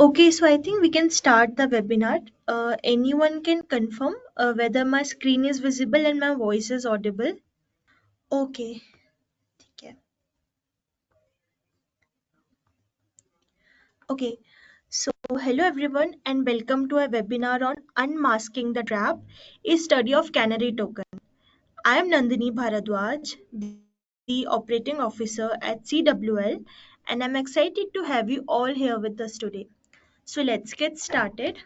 Okay, so I think we can start the webinar. Anyone can confirm whether my screen is visible and my voice is audible. Okay, okay. Okay, so hello everyone and welcome to a webinar on Unmasking the Trap, a study of Canary token. I am Nandini Bharadwaj, the operating officer at CWL, and I'm excited to have you all here with us today. So let's get started.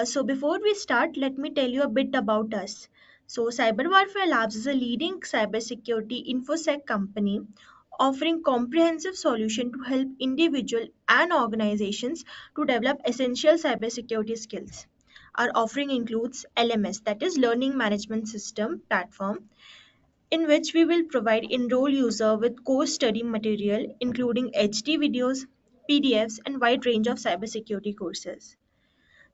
So before we start, let me tell you a bit about us. So CyberWarFare Labs is a leading cybersecurity infosec company offering comprehensive solution to help individual and organizations to develop essential cybersecurity skills. Our offering includes LMS, that is Learning Management System platform, in which we will provide enroll user with course study material including HD videos, PDFs, and wide range of cybersecurity courses.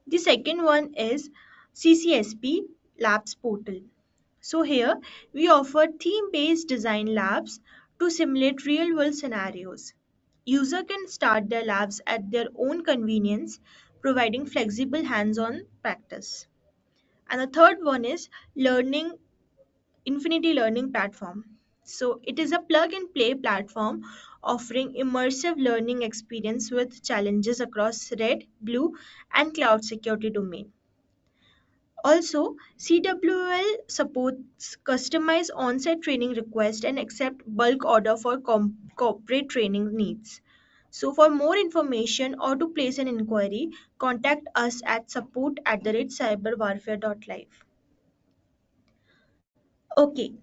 The second one is CCSP Labs Portal. So here we offer theme-based design labs to simulate real-world scenarios. User can start their labs at their own convenience, providing flexible hands-on practice. And the third one is Learning Infinity Learning Platform. So it is a plug and play platform offering immersive learning experience with challenges across red, blue, and cloud security domain. Also, CWL supports customized on-site training requests and accept bulk order for corporate training needs. So for more information or to place an inquiry, contact us at support@cyberwarfare.live. Okay,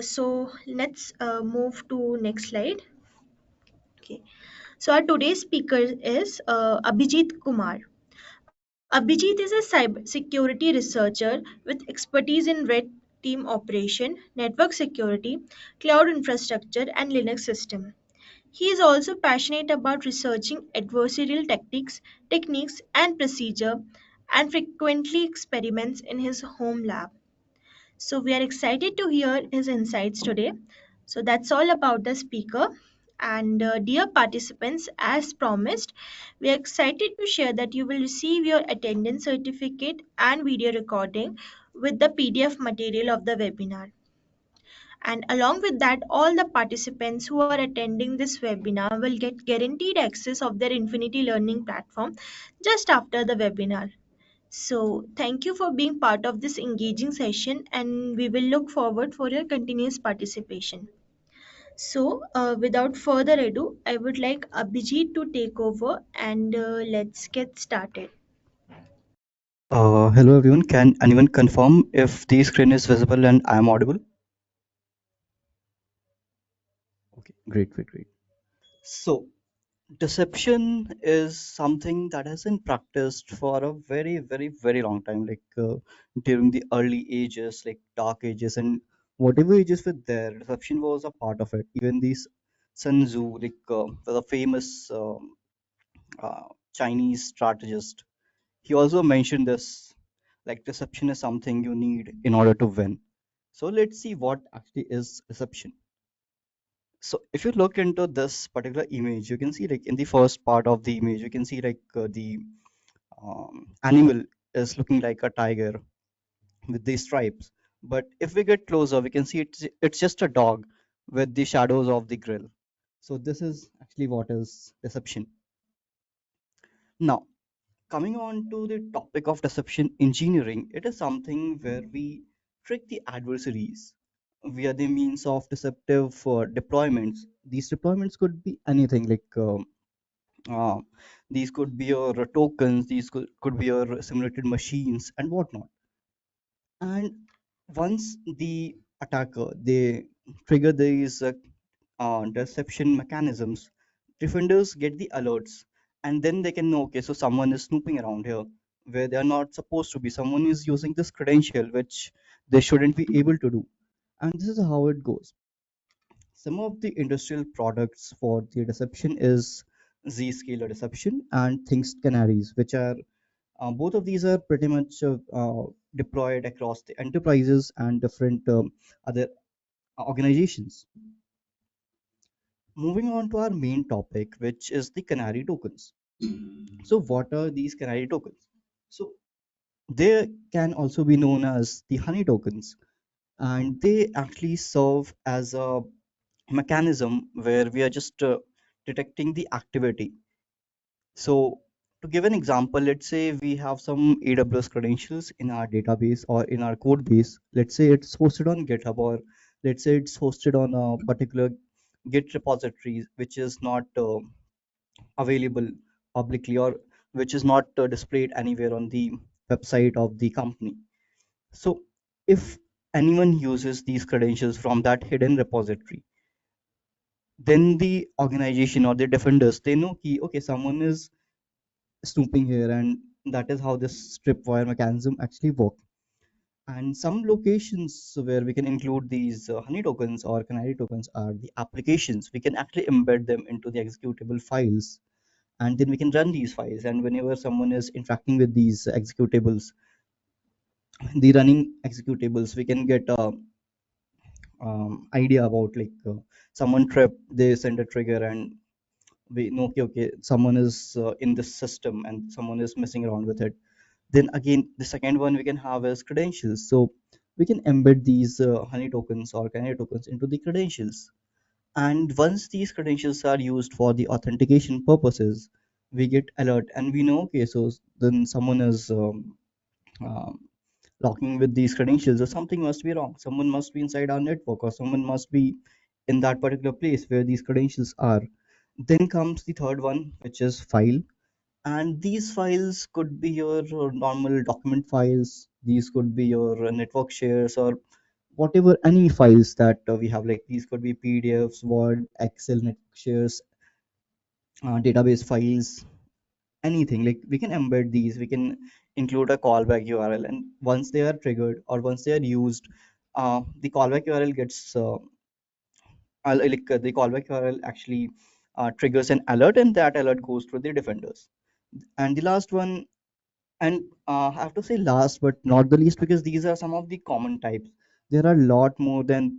so let's move to next slide. Okay, so our today's speaker is Abhijit Kumar. Abhijit is a cybersecurity researcher with expertise in red team operation, network security, cloud infrastructure, and Linux system. He is also passionate about researching adversarial techniques and procedure, and frequently experiments in his home lab. So we are excited to hear his insights today. So that's all about the speaker. And dear participants, as promised, we are excited to share that you will receive your attendance certificate and video recording with the PDF material of the webinar. And along with that, all the participants who are attending this webinar will get guaranteed access of their Infinity Learning platform just after the webinar. So, thank you for being part of this engaging session, and we will look forward for your continuous participation. So, without further ado, I would like Abhijit to take over and let's get started. Hello everyone. Can anyone confirm if the screen is visible and I am audible? Okay, great, great, great. So, deception is something that has been practiced for a very, very, very long time, during the early ages, like dark ages, and whatever ages were there, deception was a part of it. Even these Sun Tzu, the famous Chinese strategist, he also mentioned this, like deception is something you need in order to win. So let's see what actually is deception. So if you look into this particular image, you can see like in the first part of the image, you can see the animal is looking like a tiger with these stripes. But if we get closer, we can see it's just a dog with the shadows of the grill. So this is actually what is deception. Now, coming on to the topic of deception engineering, it is something where we trick the adversaries via the means of deceptive deployments. These deployments could be anything uh, these could be your tokens, these could be your simulated machines and whatnot. And once the attacker they trigger these deception mechanisms, defenders get the alerts, and then they can know, okay, so someone is snooping around here where they are not supposed to be. Someone is using this credential which they shouldn't be able to do, and this is how it goes. Some of the industrial products for the deception is Zscaler deception and Things Canaries, which are both of these are pretty much deployed across the enterprises and different other organizations. moving on to our main topic, which is the Canary tokens. So what are these Canary tokens? So they can also be known as the honey tokens, and they actually serve as a mechanism where we are just detecting the activity. So to give an example, let's say we have some AWS credentials in our database or in our code base. Let's say it's hosted on GitHub, or let's say it's hosted on a particular Git repository, which is not available publicly, or which is not displayed anywhere on the website of the company. So if anyone uses these credentials from that hidden repository, then the organization or the defenders, they know key, okay, someone is snooping here, and that is how this tripwire mechanism actually works. And some locations where we can include these honey tokens or canary tokens are the applications. We can actually embed them into the executable files, and then we can run these files. And whenever someone is interacting with these executables, the running executables, we can get a idea about like someone trip, they send a trigger, and we know, okay, okay, someone is in this system and someone is messing around with it. Then again, the second one we can have is credentials. So we can embed these honey tokens or canary tokens into the credentials. And once these credentials are used for the authentication purposes, we get alert and we know, okay, so then someone is um, locking with these credentials, or something must be wrong. Someone must be inside our network, or someone must be in that particular place where these credentials are. Then comes the third one, which is file. And these files could be your normal document files. These could be your network shares, or whatever any files that we have. Like these could be PDFs, Word, Excel, network shares, database files, anything. Like we can embed these. We can include a callback URL, and once they are triggered or once they are used, the callback URL gets the callback URL actually triggers an alert, and that alert goes to the defenders. And the last one, and I have to say last but not the least, because these are some of the common types. There are a lot more than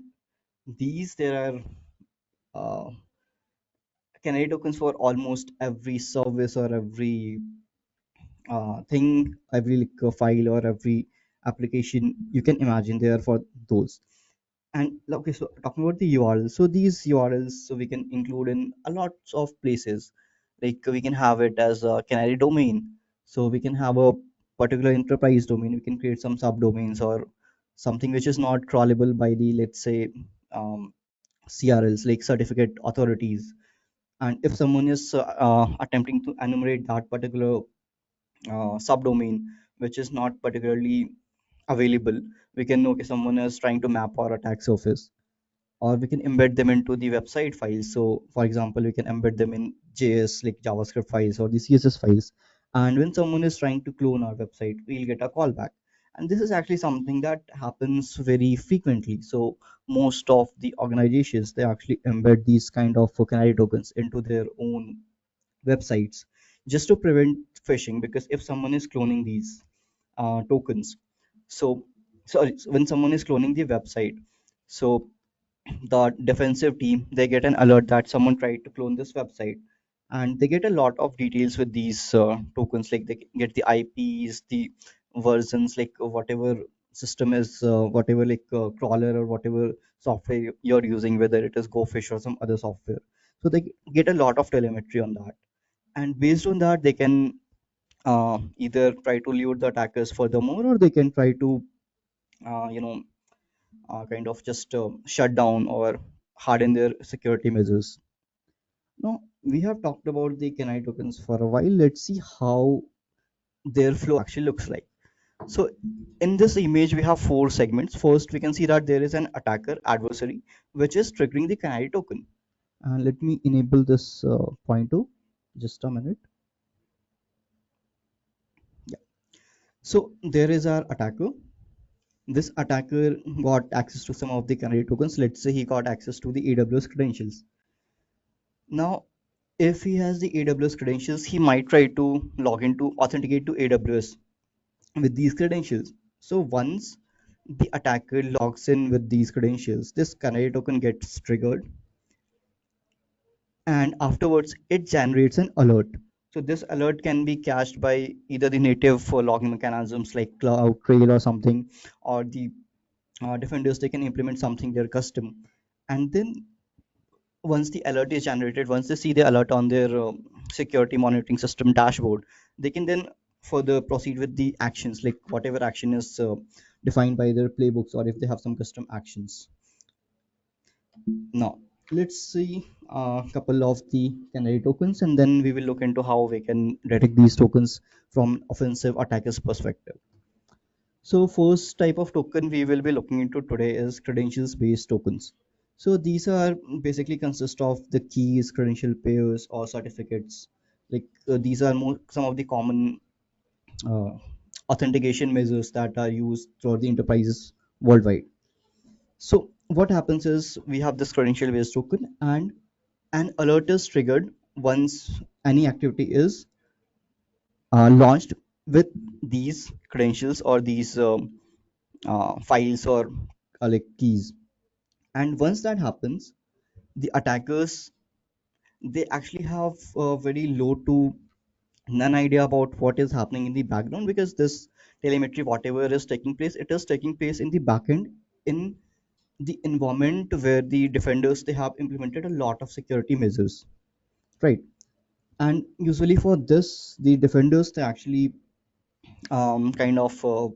these. There are canary tokens for almost every service or every thing, every like, file or every application you can imagine. They are for those. And okay, so talking about the URLs, so these URLs, so we can include in a lots of places. Like we can have it as a canary domain. So we can have a particular enterprise domain. We can create some subdomains or something which is not crawlable by the, let's say, CRLs, like certificate authorities. And if someone is attempting to enumerate that particular subdomain, which is not particularly available, we can know, okay, someone is trying to map our attack surface. Or we can embed them into the website files. So for example, we can embed them in JS, like JavaScript files or the CSS files. And when someone is trying to clone our website, we'll get a callback. And this is actually something that happens very frequently. So most of the organizations, they actually embed these kind of canary tokens into their own websites just to prevent phishing. Because if someone is cloning these tokens, so sorry, so when someone is cloning the website, so the defensive team, they get an alert that someone tried to clone this website, and they get a lot of details with these tokens. Like they get the IPs, the versions, like whatever system is whatever like crawler or whatever software you're using, whether it is GoFish or some other software. So they get a lot of telemetry on that, and based on that they can either try to lure the attackers furthermore, or they can try to you know kind of just shut down or harden their security measures. Now, we have talked about the canary tokens for a while. Let's see how their flow actually looks like. So, in this image, we have four segments. First, we can see that there is an attacker adversary, which is triggering the canary token. And let me enable this pointer. Just a minute. Yeah. So, there is our attacker. This attacker got access to some of the canary tokens. Let's say he got access to the AWS credentials. Now, if he has the AWS credentials, he might try to log into authenticate to AWS with these credentials. So once the attacker logs in with these credentials, this canary token gets triggered, and afterwards it generates an alert. So this alert can be cached by either the native logging mechanisms like Cloud Trail or something, or the defenders they can implement something their custom. And then once the alert is generated, once they see the alert on their security monitoring system dashboard, they can then further proceed with the actions, like whatever action is defined by their playbooks, or if they have some custom actions. Now let's see a couple of the canary tokens, and then we will look into how we can detect these tokens from offensive attackers perspective. So first type of token we will be looking into today is credentials based tokens. So these are basically consist of the keys, credential pairs or certificates. Like these are more some of the common uh, authentication measures that are used throughout the enterprises worldwide. So what happens is we have this credential based token, and an alert is triggered once any activity is launched with these credentials or these files or like keys. And once that happens, the attackers they actually have a very low to none idea about what is happening in the background, because this telemetry whatever is taking place, it is taking place in the backend in the environment where the defenders they have implemented a lot of security measures, right? And usually for this the defenders they actually kind of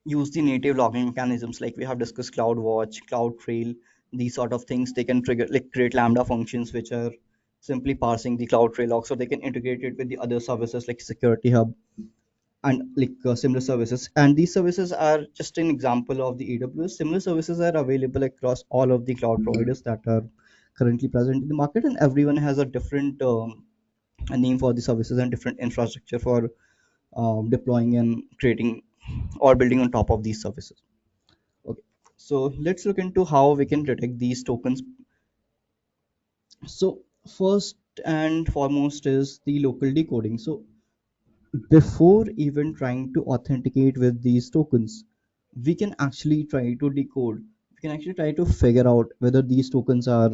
use the native logging mechanisms like we have discussed, CloudWatch, CloudTrail, these sort of things. They can trigger like create lambda functions which are simply parsing the CloudTrail log, so they can integrate it with the other services like Security Hub and like similar services. And these services are just an example of the AWS. Similar services are available across all of the cloud providers that are currently present in the market, and everyone has a different a name for the services and different infrastructure for deploying and creating or building on top of these services. Okay, so let's look into how we can detect these tokens. So first and foremost is the local decoding. So before even trying to authenticate with these tokens, we can actually try to decode. We can actually try to figure out whether these tokens are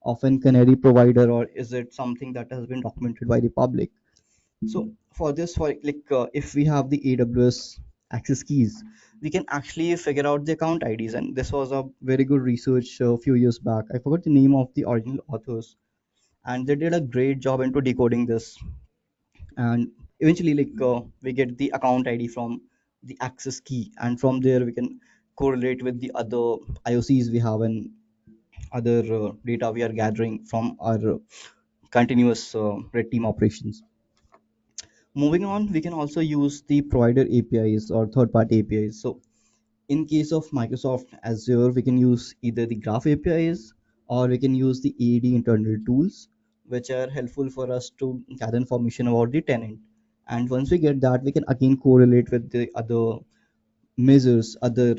often Canary provider, or is it something that has been documented by the public. So for this, for if we have the AWS access keys, we can actually figure out the account IDs. And this was a very good research a few years back. I forgot the name of the original authors, and they did a great job into decoding this. And eventually, we get the account ID from the access key, and from there we can correlate with the other IOCs we have and other data we are gathering from our continuous red team operations. Moving on, we can also use the provider APIs or third party APIs. So in case of Microsoft Azure, we can use either the Graph APIs or we can use the AD internal tools, which are helpful for us to gather information about the tenant. And once we get that, we can again correlate with the other measures, other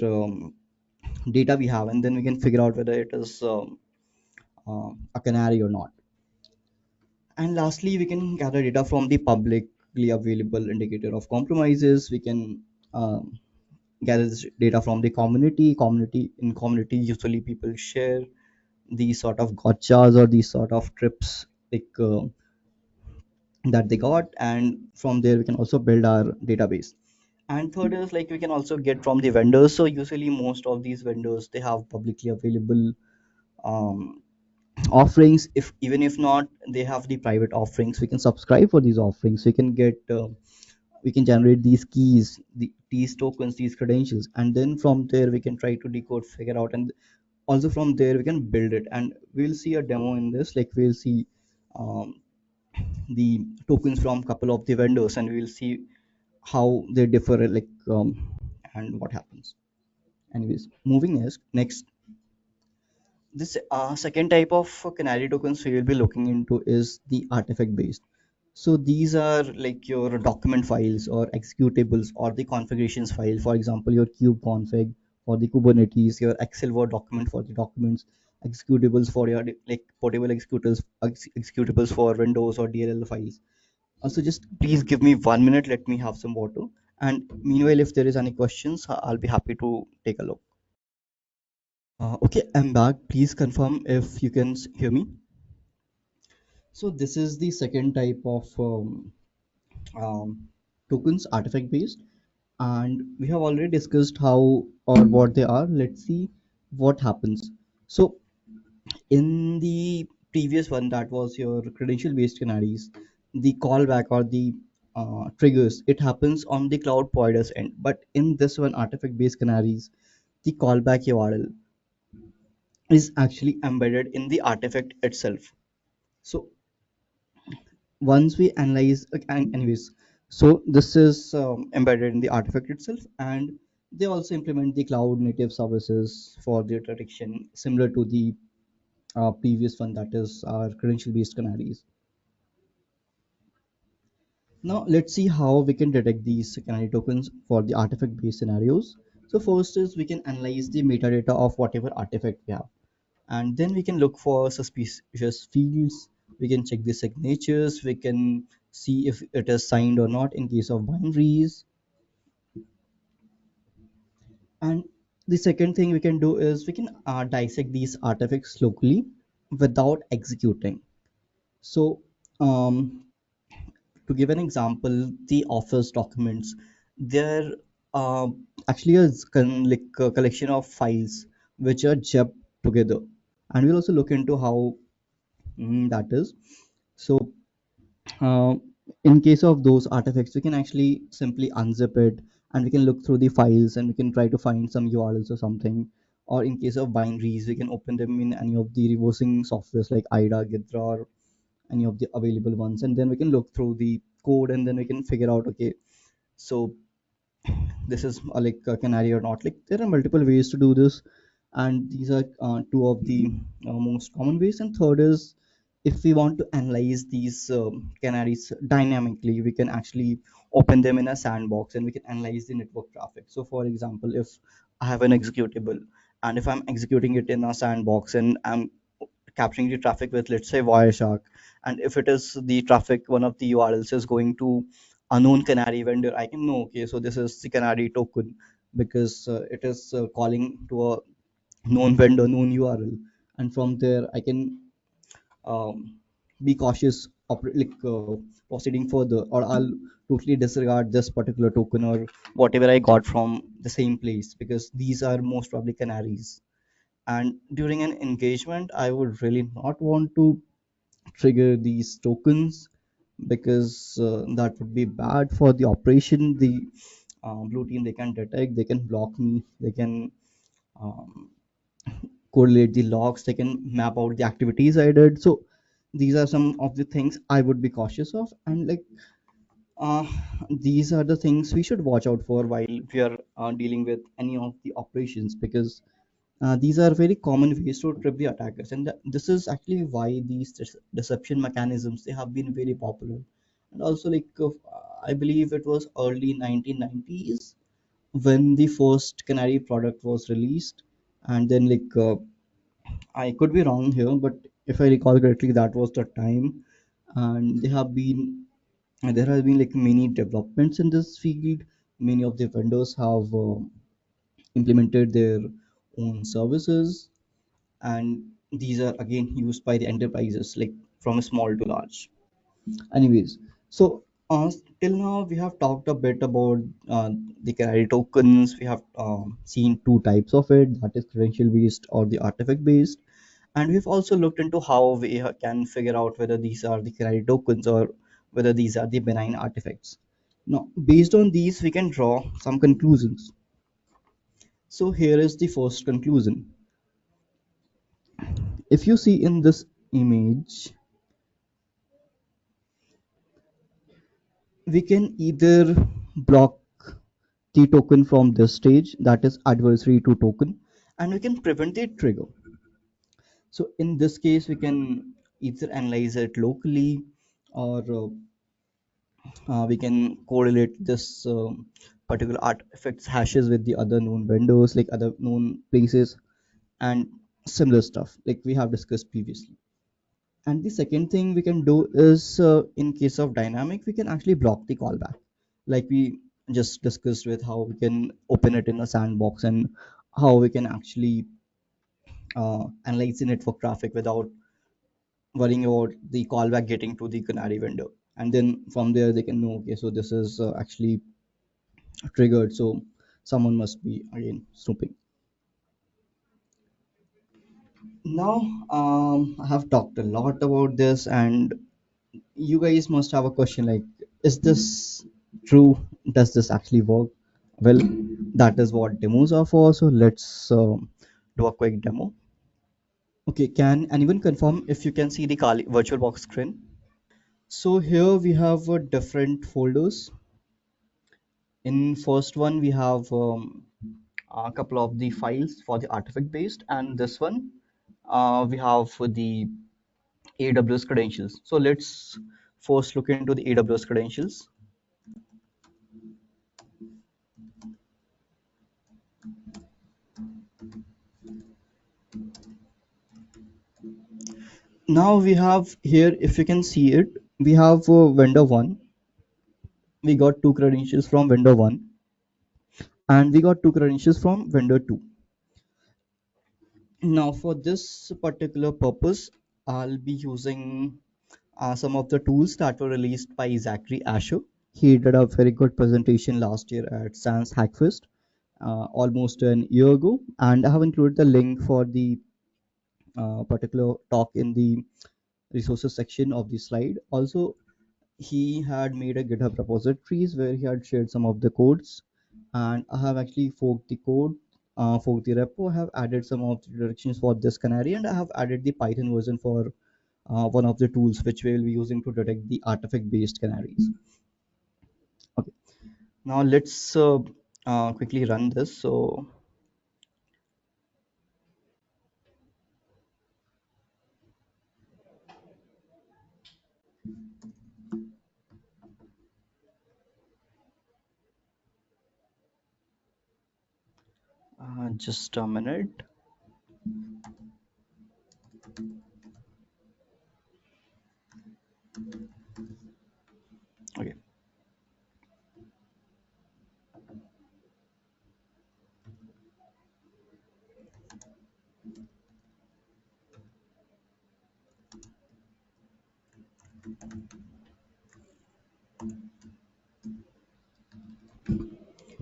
data we have, and then we can figure out whether it is a canary or not. And lastly, we can gather data from the publicly available indicator of compromises. We can gather this data from the community. In community, usually people share these sort of gotchas or these sort of trips that they got, and from there we can also build our database. And third is like we can also get from the vendors. So usually most of these vendors they have publicly available um, offerings. If even if not, they have the private offerings, we can subscribe for these offerings. We can get we can generate these keys, these tokens, these credentials, and then from there we can try to decode, figure out, and also from there we can build it. And we'll see a demo in this, like we'll see um, the tokens from couple of the vendors, and we'll see how they differ, and what happens. Anyways, moving is next. This second type of canary tokens we will be looking into is the artifact based. So these are like your document files or executables or the configurations file. For example, your kube config for the Kubernetes, your Excel Word document for the documents, executables for your like portable executables for Windows or DLL files. Also, just please give me 1 minute. Let me have some water. And meanwhile, if there is any questions, I'll be happy to take a look. Okay, I'm back. Please confirm if you can hear me. So this is the second type of um, tokens, artifact based, and we have already discussed how or what they are. Let's see what happens. So in the previous one, that was your credential based canaries, the callback or the triggers, it happens on the cloud provider's end. But in this one, artifact based canaries, the callback URL is actually embedded in the artifact itself. So once we analyze anyways, so this is embedded in the artifact itself, and they also implement the cloud native services for their detection, similar to the previous one, that is our credential based canaries. Now let's see how we can detect these canary tokens for the artifact based scenarios. So first is we can analyze the metadata of whatever artifact we have, and then we can look for suspicious fields. We can check the signatures, we can see if it is signed or not in case of binaries. And the second thing we can do is we can dissect these artifacts locally without executing. So to give an example, the office documents, they're uh, actually a collection of files which are zipped together, and we'll also look into how that is. So uh, in case of those artifacts, we can actually simply unzip it, and we can look through the files and we can try to find some URLs or something. Or in case of binaries, we can open them in any of the reversing softwares like IDA, Gidra, or any of the available ones, and then we can look through the code, and then we can figure out, okay, so this is like a canary or not. Like there are multiple ways to do this, and these are two of the most common ways. And third is, if we want to analyze these canaries dynamically, we can actually open them in a sandbox and we can analyze the network traffic. So for example, if I have an executable, and if I'm executing it in a sandbox and I'm capturing the traffic with, let's say, Wireshark, and if it is the traffic, one of the URLs is going to a known canary vendor, I can know, okay, so this is the canary token, because it is calling to a known vendor, known URL, and from there I can um, be cautious proceeding further, or I'll totally disregard this particular token or whatever I got from the same place, because these are most probably canaries. And during an engagement, I would really not want to trigger these tokens, because that would be bad for the operation. The blue team, they can detect, they can block me, they can um, correlate the logs, they can map out the activities I did. So these are some of the things I would be cautious of, and uh, these are the things we should watch out for while we are dealing with any of the operations, because these are very common ways to trip the attackers, and this is actually why these deception mechanisms, they have been very popular. And also, I believe it was early 1990s when the first Canary product was released, and then I could be wrong here, but if I recall correctly, that was the time, and there have been like many developments in this field. Many of the vendors have implemented their own services, and these are again used by the enterprises, like from small to large. Anyways, so till now we have talked a bit about the canary tokens. We have seen two types of it, that is credential based or the artifact based, and we've also looked into how we can figure out whether these are the canary tokens or whether these are the benign artifacts. Now based on these we can draw some conclusions. So here is the first conclusion. If you see in this image, we can either block the token from this stage, that is adversary to token, and we can prevent the trigger. So in this case, we can either analyze it locally, or we can correlate this particular artifacts hashes with the other known vendors, like other known places, and similar stuff like we have discussed previously. And the second thing we can do is, in case of dynamic, we can actually block the callback, like we just discussed with how we can open it in a sandbox, and how we can actually analyze the network traffic without worrying about the callback getting to the Canary vendor. And then from there, they can know, okay, so this is actually triggered. So someone must be again snooping. Now, I have talked a lot about this, and you guys must have a question like, is this true? Does this actually work? Well, that is what demos are for. So let's do a quick demo. Okay, can anyone confirm if you can see the Kali VirtualBox screen? So here we have different folders. In first one, we have a couple of the files for the artifact based, and this one we have for the AWS credentials. So let's first look into the AWS credentials. Now we have here, if you can see it, we have vendor one. We got two credentials from vendor one, and we got two credentials from vendor two. Now for this particular purpose, I'll be using some of the tools that were released by Zachary Asher. He did a very good presentation last year at Sans Hackfest, almost an year ago, and I have included the link for the particular talk in the resources section of the slide. Also, he had made a GitHub repositories where he had shared some of the codes, and I have actually forked the code, forked the repo. I have added some of the directions for this canary, and I have added the Python version for one of the tools which we will be using to detect the artifact based canaries. Okay, now let's quickly run this. So just a minute. Okay,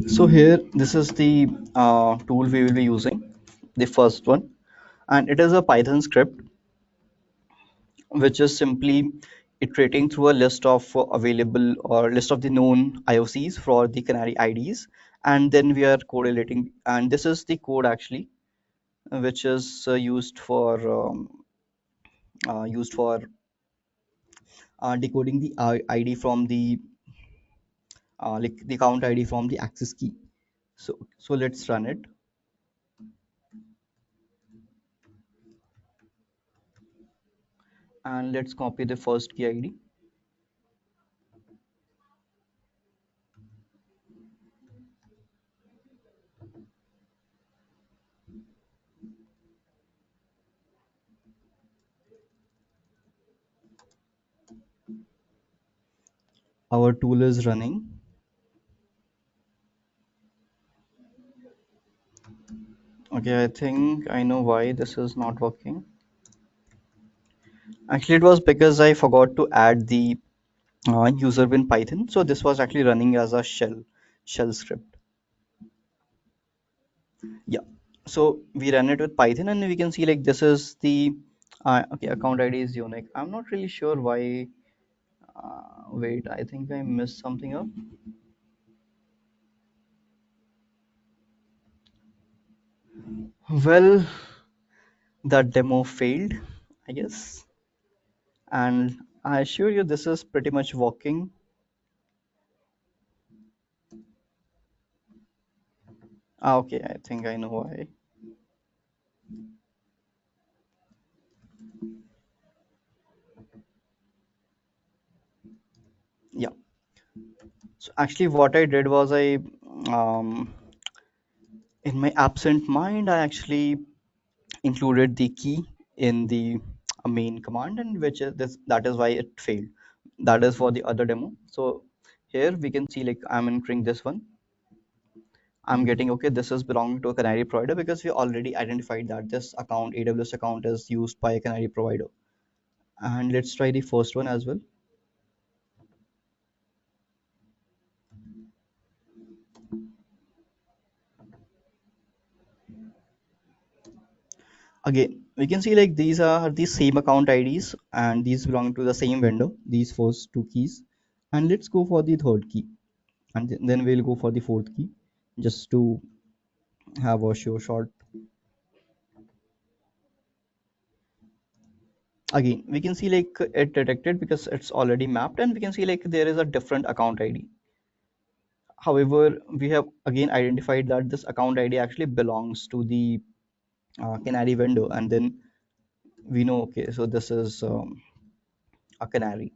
so here this is the tool we will be using, the first one, and it is a Python script which is simply iterating through a list of available or list of the known IOCs for the canary IDs, and then we are correlating. And this is the code actually, which is used for decoding the ID from the like the count ID from the access key. So let's run it, and let's copy the first key ID. Our tool is running. Okay, I think I know why this is not working. Actually, it was because I forgot to add the user in Python. So this was actually running as a shell script. Yeah. So we ran it with Python, and we can see like this is the okay, account ID is unique. I'm not really sure why. Wait, I think I missed something up. Well, that demo failed, I guess. And I assure you, this is pretty much working. Okay, I think I know why. Yeah. So actually, what I did was um, in my absent mind, I actually included the key in the main command, and which is this, that is why it failed. That is for the other demo. So here we can see like I'm entering this one, I'm getting, okay, this is belonging to a Canary provider because we already identified that this account, AWS account, is used by a Canary provider. And let's try the first one as well. Again, we can see like these are the same account IDs and these belong to the same vendor, these first two keys. And let's go for the third key. And then we'll go for the fourth key just to have a show short. Again, we can see like it detected because it's already mapped, and we can see like there is a different account ID. However, we have again identified that this account ID actually belongs to the Canary vendor, and then we know, okay, so this is a Canary.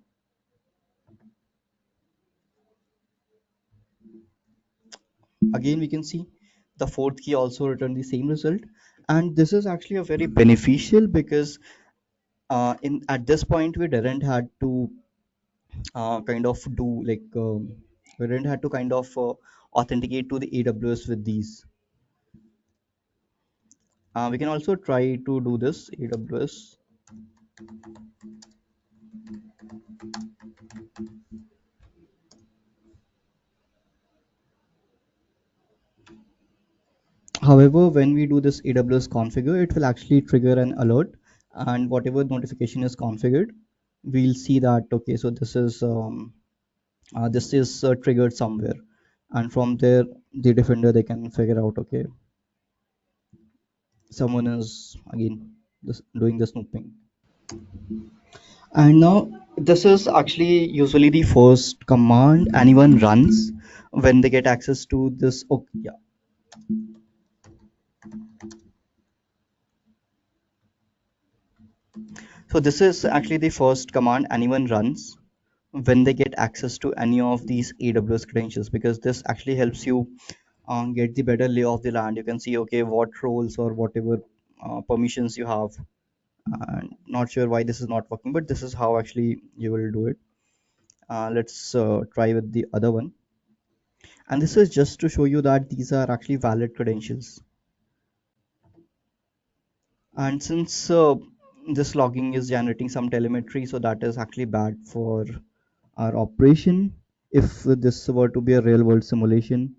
Again, we can see the fourth key also returned the same result, and this is actually a very beneficial because in at this point we didn't had to kind of do like we didn't have to kind of authenticate to the AWS with these. We can also try to do this AWS. However, when we do this AWS configure, it will actually trigger an alert, and whatever notification is configured, we'll see that, okay, so this is triggered somewhere, and from there the defender they can figure out, okay, someone is again doing the snooping. And now this is actually usually the first command anyone runs when they get access to this. Oh, yeah. So this is actually the first command anyone runs when they get access to any of these AWS credentials, because this actually helps you get the better lay of the land. You can see, okay, what roles or whatever permissions you have. And not sure why this is not working, but this is how actually you will do it. Let's try with the other one. And this is just to show you that these are actually valid credentials. And since this logging is generating some telemetry, so that is actually bad for our operation if this were to be a real world simulation.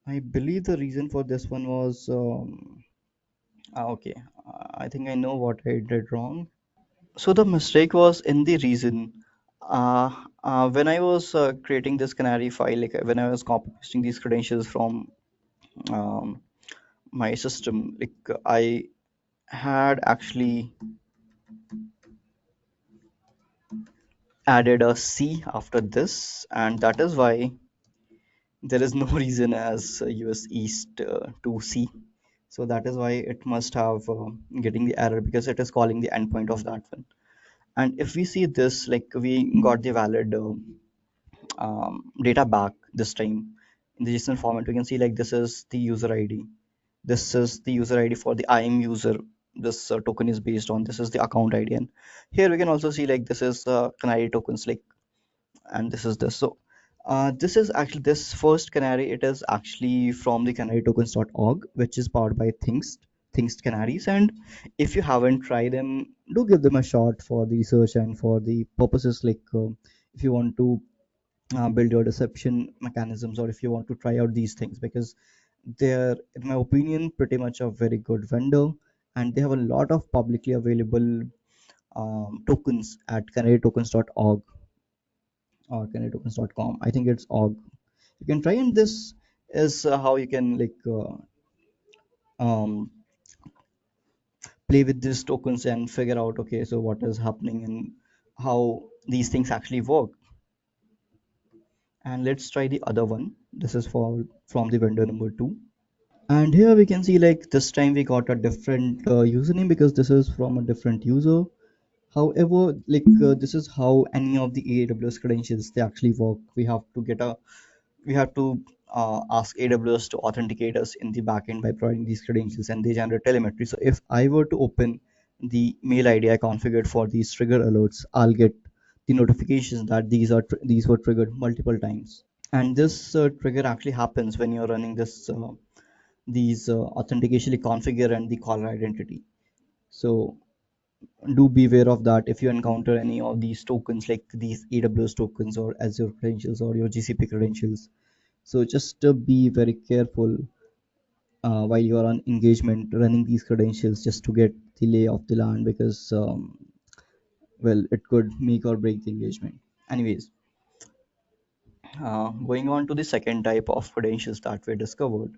I believe the reason for this one was okay. I think I know what I did wrong. So the mistake was in the reason. When I was creating this Canary file, like when I was copy pasting these credentials from um, my system, like I had actually added a C after this, and that is why there is no reason as US East to C. So that is why it must have getting the error because it is calling the endpoint of that one. And if we see this, like we got the valid data back this time in the JSON format, we can see like this is the user ID. This is the user ID for the IM user. This token is based on. This is the account ID, and here we can also see like this is Canary tokens, like, and this is this. So this is actually this first Canary. It is actually from the canarytokens.org, which is powered by Things Canaries. And if you haven't tried them, do give them a shot for the research and for the purposes like if you want to build your deception mechanisms, or if you want to try out these things, because they're, in my opinion, pretty much a very good vendor, and they have a lot of publicly available tokens at canarytokens.org or canarytokens.com. I think it's org. You can try, and this is how you can like um, play with these tokens and figure out, okay, so what is happening and how these things actually work. And let's try the other one. This is for from the vendor number 2. And here we can see like this time we got a different username because this is from a different user. However, like this is how any of the AWS credentials they actually work. We have to ask AWS to authenticate us in the backend by providing these credentials, and they generate telemetry. So if I were to open the mail ID I configured for these trigger alerts, I'll get the notifications that these were triggered multiple times. And this trigger actually happens when you're running this these authenticationally configure and the caller identity. So do beware of that if you encounter any of these tokens like these AWS tokens or Azure credentials or your GCP credentials. So just be very careful while you are on engagement running these credentials just to get the lay of the land, because well, it could make or break the engagement. Anyways, going on to the second type of credentials that we discovered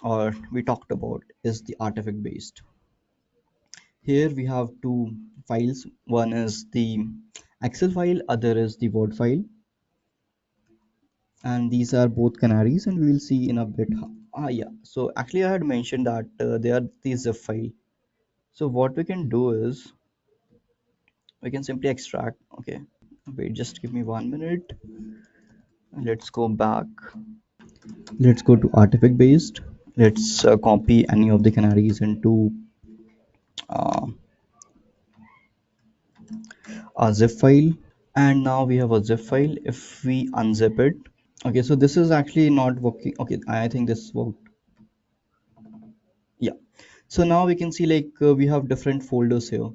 or we talked about is the artifact based. Here we have two files. One is the Excel file, other is the Word file, and these are both canaries, and we will see in a bit. Yeah. So actually, I had mentioned that they are the zip file. So what we can do is we can simply extract. Okay, wait, just give me 1 minute. Let's go back. Let's go to artifact based. Let's copy any of the canaries into uh, a zip file, and now we have a zip file. If we unzip it, okay, so this is actually not working. Okay, I think this worked. Yeah, so now we can see like we have different folders here,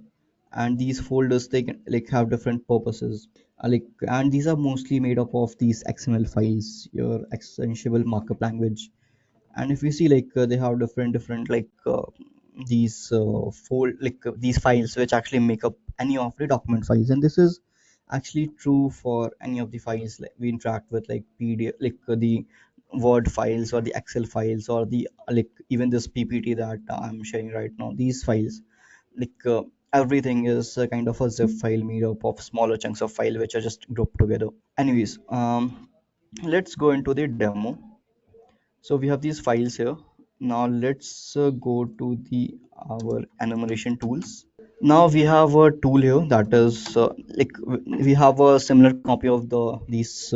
and these folders they can like have different purposes, like, and these are mostly made up of these XML files, your extensible markup language. And if we see like they have different like these fold like these files which actually make up any of the document files, and this is actually true for any of the files like we interact with, like PDF, like the Word files or the Excel files or the like even this PPT that I'm sharing right now. These files, like everything is a kind of a zip file made up of smaller chunks of file which are just grouped together. Anyways, let's go into the demo. So we have these files here. Now let's go to the our enumeration tools. Now we have a tool here that is we have a similar copy of the these.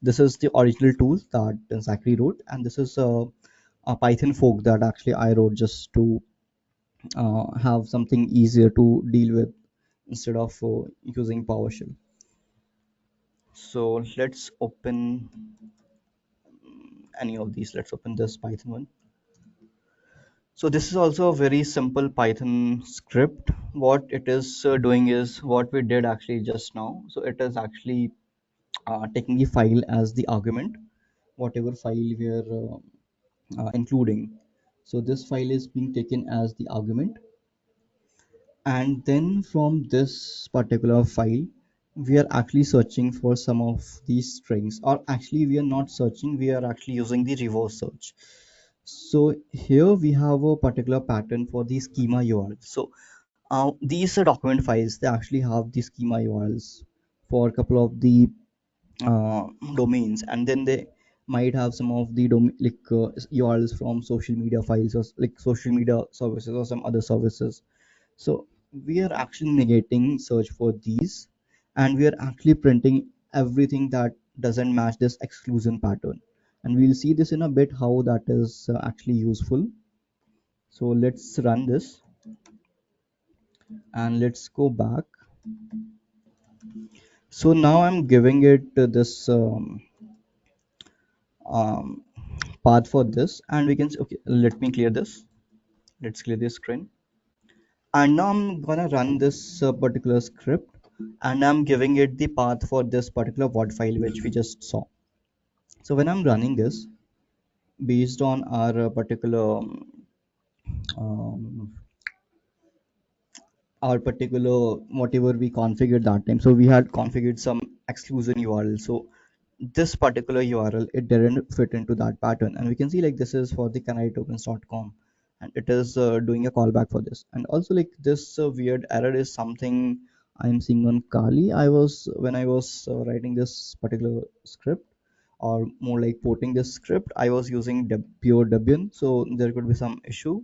This is the original tool that Zachary wrote, and this is a Python fork that actually I wrote just to have something easier to deal with instead of using PowerShell. So let's open any of these. Let's open this Python one. So this is also a very simple Python script. What it is doing is what we did actually just now. So it is actually taking the file as the argument, whatever file we are including. So this file is being taken as the argument, and then from this particular file, we are actually searching for some of these strings, or actually we are not searching, we are actually using the reverse search. So here we have a particular pattern for the schema URL. So these document files, they actually have the schema URLs for a couple of the uh, domains, and then they might have some of the URLs from social media files or like social media services or some other services. So we are actually negating search for these, and we are actually printing everything that doesn't match this exclusion pattern. And we'll see this in a bit how that is actually useful. So let's run this and let's go back. So now I'm giving it this um, path for this, and we can say, okay, let me clear this. Let's clear this screen. And now I'm gonna run this particular script, and I'm giving it the path for this particular Word file which we just saw. So when I'm running this based on our particular um, our particular whatever we configured that time, so we had configured some exclusion URL. So this particular URL, it didn't fit into that pattern, and we can see like this is for the canarytokens.com, and it is doing a callback for this. And also like this weird error is something I'm seeing on Kali. I was when I was writing this particular script, or more like porting this script, I was using pure Debian, so there could be some issue,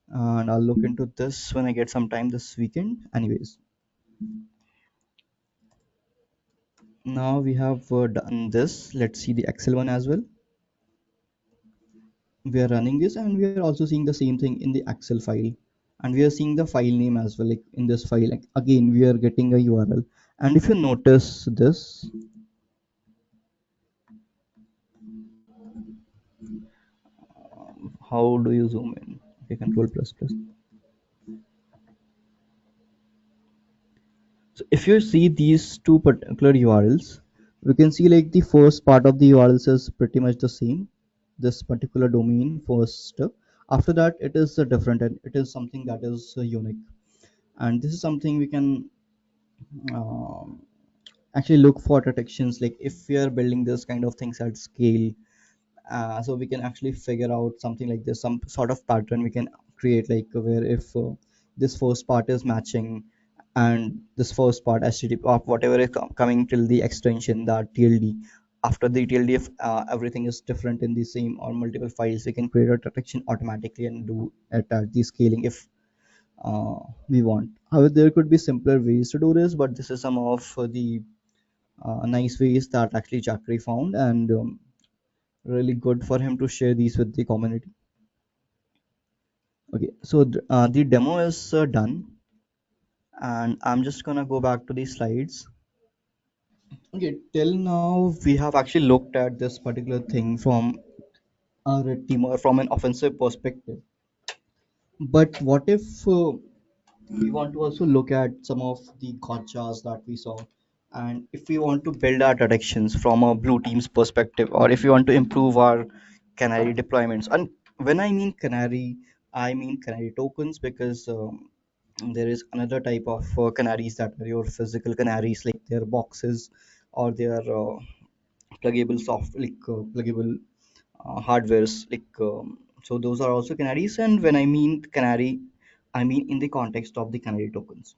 and I'll look into this when I get some time this weekend. Anyways, now we have done this. Let's see the Excel one as well. We are running this, and we are also seeing the same thing in the Excel file, and we are seeing the file name as well. Like in this file, like again we are getting a URL, and if you notice this, how do you zoom in? Okay, control plus plus. So if you see these two particular URLs, we can see like the first part of the URLs is pretty much the same. This particular domain first. After that, it is different and it is something that is unique. And this is something we can um, actually look for detections. Like if we are building this kind of things at scale, so we can actually figure out something like this, some sort of pattern we can create, like where if this first part is matching and this first part http or whatever is coming till the extension that tld, after the tld if everything is different in the same or multiple files, we can create a detection automatically and do it at the scaling if uh, we want. However, there could be simpler ways to do this, but this is some of the nice ways that actually Jackery found, and really good for him to share these with the community. Okay, so the demo is done, and I'm just gonna go back to the slides. Okay, till now we have actually looked at this particular thing from a red team or from an offensive perspective. But what if we want to also look at some of the gotchas that we saw, and if we want to build our detections from a blue team's perspective, or if we want to improve our canary deployments? And when I mean canary, I mean canary tokens, because there is another type of canaries that are your physical canaries, like their boxes or their pluggable soft, like pluggable hardwares, like so those are also canaries. And when I mean canary, I mean in the context of the canary tokens.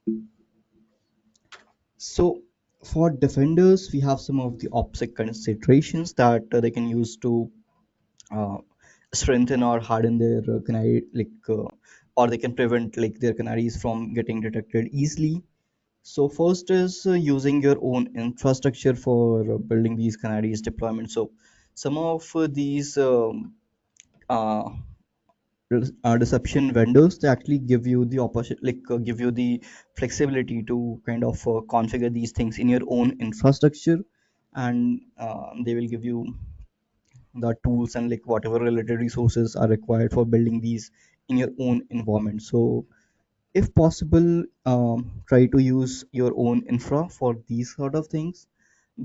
So for defenders, we have some of the OPSEC considerations that they can use to uh, strengthen or harden their canary, like or they can prevent like their canaries from getting detected easily. So first is using your own infrastructure for building these canaries deployment. So some of these uh, deception vendors, they actually give you the opposite, like give you the flexibility to kind of configure these things in your own infrastructure, and they will give you the tools and like whatever related resources are required for building these in your own environment. So if possible, try to use your own infra for these sort of things,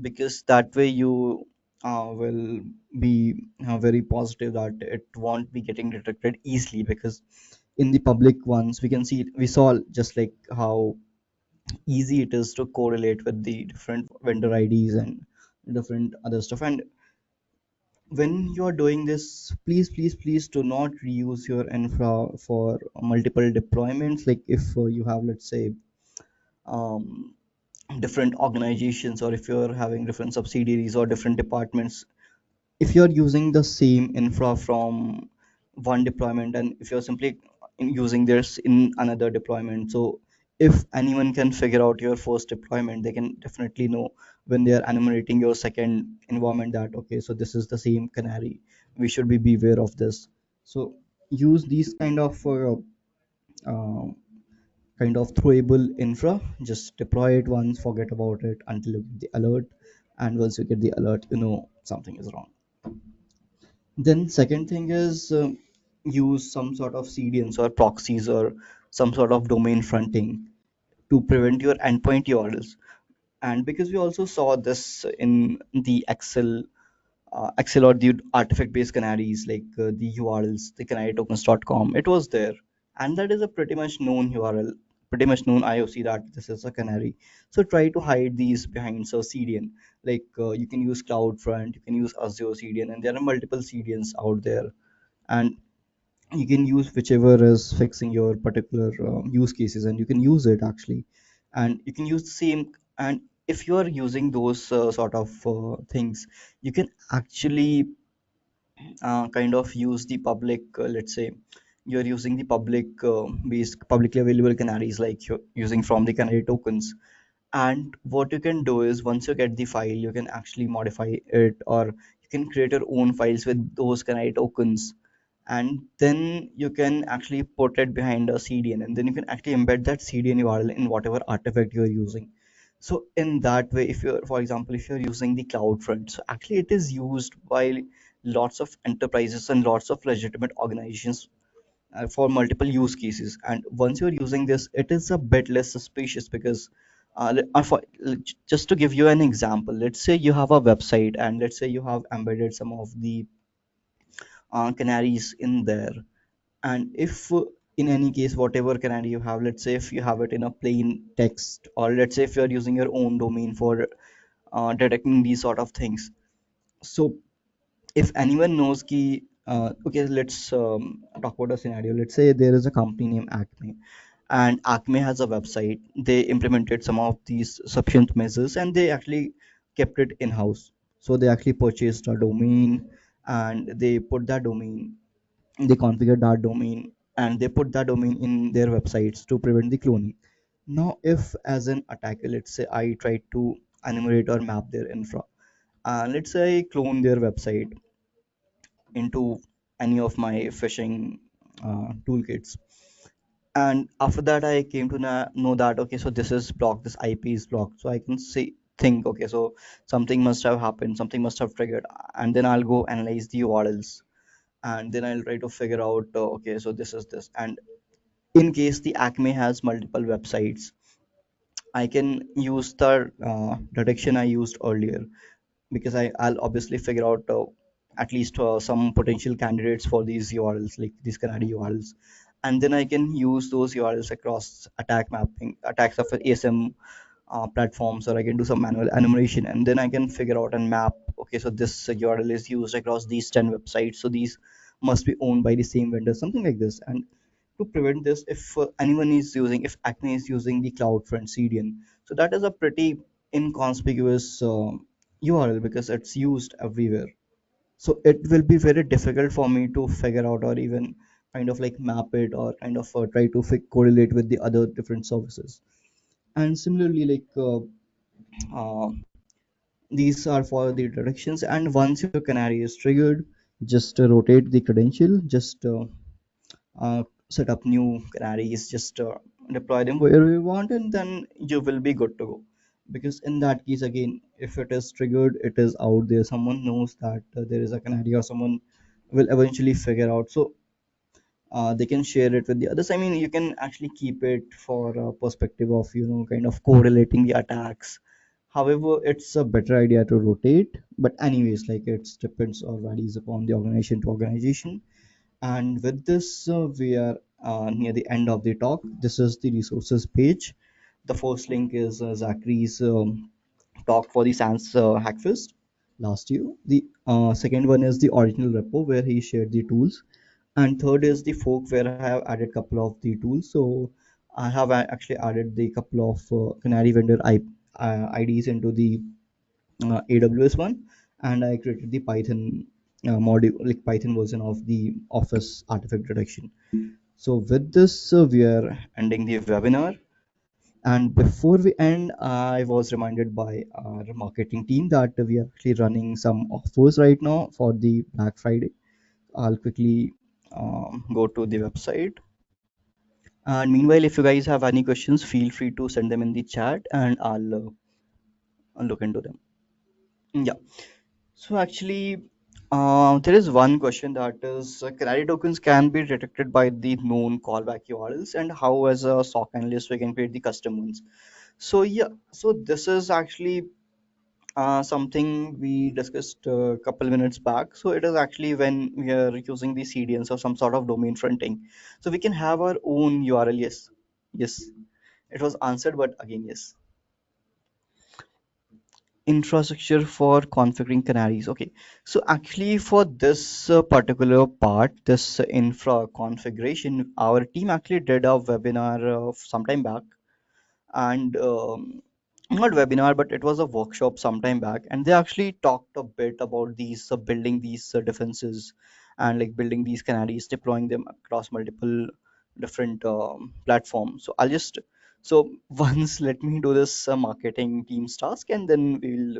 because that way you will be very positive that it won't be getting detected easily. Because in the public ones, we can see, we saw just like how easy it is to correlate with the different vendor IDs and different other stuff. And when you are doing this, please do not reuse your infra for multiple deployments. Like if you have, let's say, um, different organizations, or if you're having different subsidiaries or different departments, if you're using the same infra from one deployment, and if you're simply using this in another deployment, so if anyone can figure out your first deployment, they can definitely know when they are enumerating your second environment that okay, so this is the same canary, we should be beware of this. So use these uh, kind of throwable infra. Just deploy it once, forget about it until you get the alert, and once you get the alert, you know something is wrong. Then second thing is use some sort of CDNs or proxies or some sort of domain fronting to prevent your endpoint URLs. And because we also saw this in the Excel or the artifact-based canaries, like the URLs, the canarytokens.com, it was there, and that is a pretty much known URL, pretty much known IOC that this is a canary. So try to hide these behind so CDN. Like you can use CloudFront, you can use Azure CDN, and there are multiple CDNs out there, and you can use whichever is fixing your particular use cases, and you can use it actually, and you can use the same. And if you are using those sort of things, you can actually kind of use the public, let's say you're using the public based publicly available canaries, like you're using from the canary tokens. And what you can do is once you get the file, you can actually modify it, or you can create your own files with those canary tokens, and then you can actually put it behind a CDN, and then you can actually embed that CDN URL in whatever artifact you're using. So in that way, if you're, for example, if you're using the CloudFront, so actually it is used while lots of enterprises and lots of legitimate organizations for multiple use cases. And once you're using this, it is a bit less suspicious because just to give you an example, let's say you have a website and let's say you have embedded some of the canaries in there. And if in any case whatever canary you have, let's say if you have it in a plain text, or let's say if you're using your own domain for detecting these sort of things. So if anyone knows ki okay, let's talk about a scenario. Let's say there is a company named Acme, and Acme has a website. They implemented some of these sufficient measures and they actually kept it in house. So they actually purchased a domain, and they put that domain, they configure that domain, and they put that domain in their websites to prevent the cloning. Now if as an attacker, let's say I try to enumerate or map their infra, let's say I clone their website into any of my phishing toolkits, and after that I came to know that okay, so this is blocked, this IP is blocked, so I can see think okay, so something must have happened, something must have triggered, and then I'll go analyze the URLs, and then I'll try to figure out okay, so this is this. And in case the Acme has multiple websites, I can use the detection I used earlier, because I'll obviously figure out at least some potential candidates for these URLs, like these Canary URLs, and then I can use those URLs across attack mapping, attacks of ASM platforms, or I can do some manual enumeration, and then I can figure out and map. Okay, so this URL is used across these 10 websites, so these must be owned by the same vendor, something like this. And to prevent this, if anyone is using, if Acme is using the CloudFront CDN, so that is a pretty inconspicuous URL because it's used everywhere. So it will be very difficult for me to figure out or even kind of like map it or kind of try to correlate with the other different services. And similarly, like uh, these are for the directions. And once your canary is triggered, just rotate the credential, just set up new canaries, just deploy them wherever you want, and then you will be good to go. Because in that case, again, if it is triggered, it is out there. Someone knows that there is a canary, or someone will eventually figure out. So they can share it with the others. I mean, you can actually keep it for a perspective of kind of correlating the attacks. However, it's a better idea to rotate. But anyways, like it depends or varies upon the organization to organization. And with this, we are near the end of the talk. This is the resources page. The first link is Zachary's talk for the SANS Hackfest last year. The second one is the original repo where he shared the tools, and third is the fork where I have added couple of the tools. So I have actually added the couple of Canary vendor IDs into the AWS one, and I created the Python module, like Python version of the Office artifact detection. So with this, we are ending the webinar. And before we end, I was reminded by our marketing team that we are actually running some offers right now for the Black Friday. I'll quickly go to the website. And meanwhile, if you guys have any questions, feel free to send them in the chat, and I'll look into them. Yeah. So actually, there is one question that is Canary tokens can be detected by the known callback URLs, and how, as a SOC analyst, we can create the custom ones. So yeah, so this is actually something we discussed a couple minutes back. So it is actually when we are using the CDNs or some sort of domain fronting, so we can have our own URL. Yes, yes, it was answered, but again, yes. Infrastructure for configuring canaries. Okay, so actually for this particular part, this infra configuration, our team actually did a webinar sometime back, and not webinar, but it was a workshop sometime back, and they actually talked a bit about these building these defenses, and like building these canaries, deploying them across multiple different platforms. So I'll just, so once let me do this marketing team's task, and then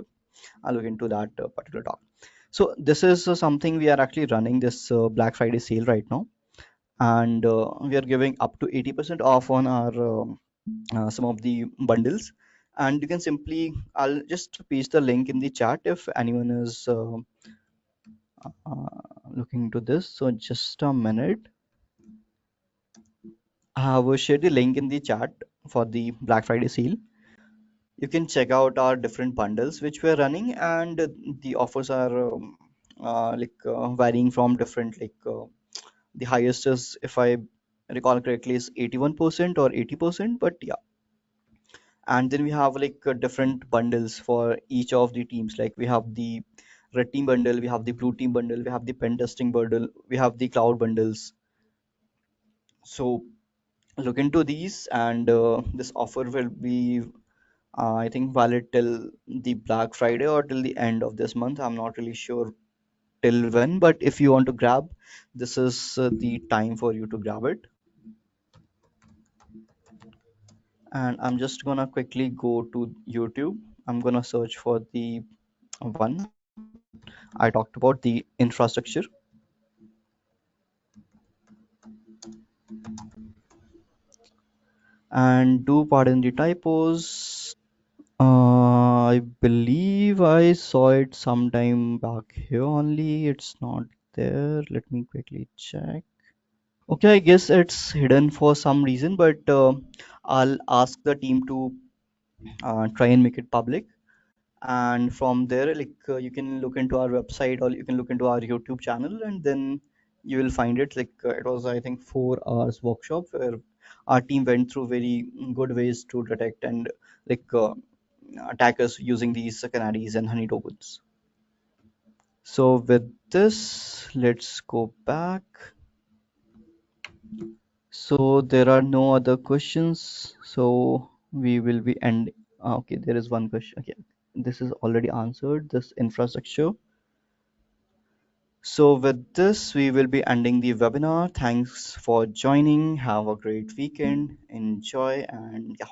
I'll look into that particular talk. So this is something we are actually running this Black Friday sale right now, and we are giving up to 80% off on our some of the bundles. And you can simply, I'll just paste the link in the chat if anyone is looking into this. So just a minute. I have shared the link in the chat for the Black Friday sale. You can check out our different bundles which we're running, and the offers are varying from different the highest is, if I recall correctly, is 81% or 80%, but yeah. And then we have different bundles for each of the teams. Like we have the red team bundle, we have the blue team bundle, we have the pen testing bundle, we have the cloud bundles. So look into these, and this offer will be I think valid till the Black Friday or till the end of this month. I'm not really sure till when, but if you want to grab, this is the time for you to grab it. And I'm just gonna quickly go to YouTube. I'm gonna search for the one I talked about, the infrastructure. And do pardon the typos. I believe I saw it sometime back here only. It's not there. Let me quickly check. Okay, I guess it's hidden for some reason, but I'll ask the team to try and make it public. And from there, you can look into our website or you can look into our YouTube channel, and then you will find it. It was, I think, 4 hours workshop where our team went through very good ways to detect and like uh, attack us using these canaries and honey tokens. So with this, let's go back. So there are no other questions. So we will be end. Okay, there is one question. Okay, this is already answered. This infrastructure. So with this, we will be ending the webinar. Thanks for joining. Have a great weekend. Enjoy, and yeah.